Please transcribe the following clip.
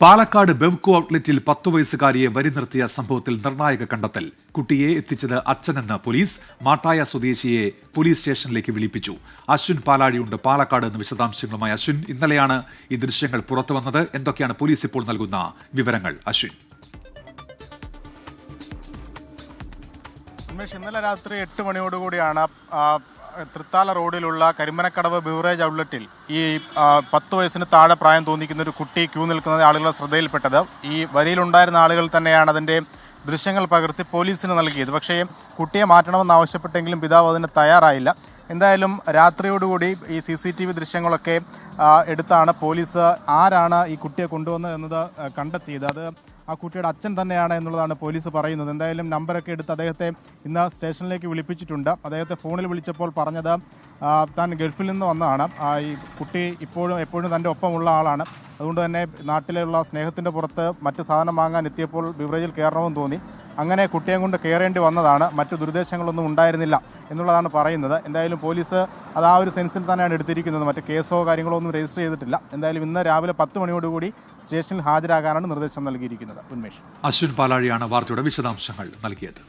പാലക്കാട് ബെവ്കോ ഔട്ട്ലെറ്റിൽ 10 വയസ്സുകാരിയെ വരി നിർത്തിയ സംഭവത്തിൽ നിർണായക കണ്ടെത്തൽ. കുട്ടിയെ എത്തിച്ചത് അച്ഛനെന്ന് പോലീസ്. മാട്ടായ സ്വദേശിയെ പോലീസ് സ്റ്റേഷനിലേക്ക് വിളിപ്പിച്ചു. അശ്വിൻ പാലാഴിയുണ്ട് പാലക്കാട് എന്ന് വിശദാംശങ്ങളുമായി. അശ്വിൻ, ഇന്നലെയാണ് ഈ ദൃശ്യങ്ങൾ പുറത്തുവന്നത്. എന്തൊക്കെയാണ് പോലീസ് ഇപ്പോൾ നൽകുന്ന വിവരങ്ങൾ? അശ്വിൻ. ഇന്നലെ രാത്രി 8 മണിയോടുകൂടിയാണ് തൃത്താല റോഡിലുള്ള കരിമനക്കടവ് ബിവറേജ് ഔട്ട്ലെറ്റിൽ ഈ 10 വയസ്സിന് താഴെ പ്രായം തോന്നിക്കുന്ന ഒരു കുട്ടി ക്യൂ നിൽക്കുന്നത് ആളുകളുടെ ശ്രദ്ധയിൽപ്പെട്ടത്. ഈ വരിയിലുണ്ടായിരുന്ന ആളുകൾ തന്നെയാണ് അതിൻ്റെ ദൃശ്യങ്ങൾ പകർത്തി പോലീസിന് നൽകിയത്. പക്ഷേ കുട്ടിയെ മാറ്റണമെന്ന് ആവശ്യപ്പെട്ടെങ്കിലും പിതാവ് അതിന് തയ്യാറായില്ല. എന്തായാലും രാത്രിയോടുകൂടി ഈ CCTV ദൃശ്യങ്ങളൊക്കെ എടുത്താണ് പോലീസ് ആരാണ് ഈ കുട്ടിയെ കൊണ്ടുവന്നത് എന്നത് കണ്ടെത്തിയത്. അത് ആ കുട്ടിയുടെ അച്ഛൻ തന്നെയാണ് എന്നുള്ളതാണ് പോലീസ് പറയുന്നത്. എന്തായാലും നമ്പറൊക്കെ എടുത്ത് അദ്ദേഹത്തെ ഇന്ന് സ്റ്റേഷനിലേക്ക് വിളിപ്പിച്ചിട്ടുണ്ട്. അദ്ദേഹത്തെ ഫോണിൽ വിളിച്ചപ്പോൾ പറഞ്ഞത് താൻ ഗൾഫിൽ നിന്ന് വന്നതാണ്. ഈ കുട്ടി എപ്പോഴും തൻ്റെ ഒപ്പമുള്ള ആളാണ്. അതുകൊണ്ട് തന്നെ നാട്ടിലുള്ള സ്നേഹത്തിൻ്റെ പുറത്ത് മറ്റ് സാധനം വാങ്ങാൻ എത്തിയപ്പോൾ ബിവറേജിൽ കയറണമെന്ന് തോന്നി. അങ്ങനെ കുട്ടിയെ കൊണ്ട് കയറേണ്ടി വന്നതാണ്. മറ്റു ദുരുദ്ദേശങ്ങളൊന്നും ഉണ്ടായിരുന്നില്ല എന്നുള്ളതാണ് പറയുന്നത്. എന്തായാലും പോലീസ് അത് ആ ഒരു സെൻസിൽ തന്നെയാണ് എടുത്തിരിക്കുന്നത്. മറ്റ് കേസോ കാര്യങ്ങളോ ഒന്നും രജിസ്റ്റർ ചെയ്തിട്ടില്ല. എന്തായാലും ഇന്ന് രാവിലെ 10 മണിയോടുകൂടി സ്റ്റേഷനിൽ ഹാജരാകാനാണ് നിർദ്ദേശം നൽകിയിരിക്കുന്നത്. ഉന്മേഷ്. അശ്വിൻ പാലാഴിയാണ് വാർത്തയുടെ വിശദാംശങ്ങൾ നൽകിയത്.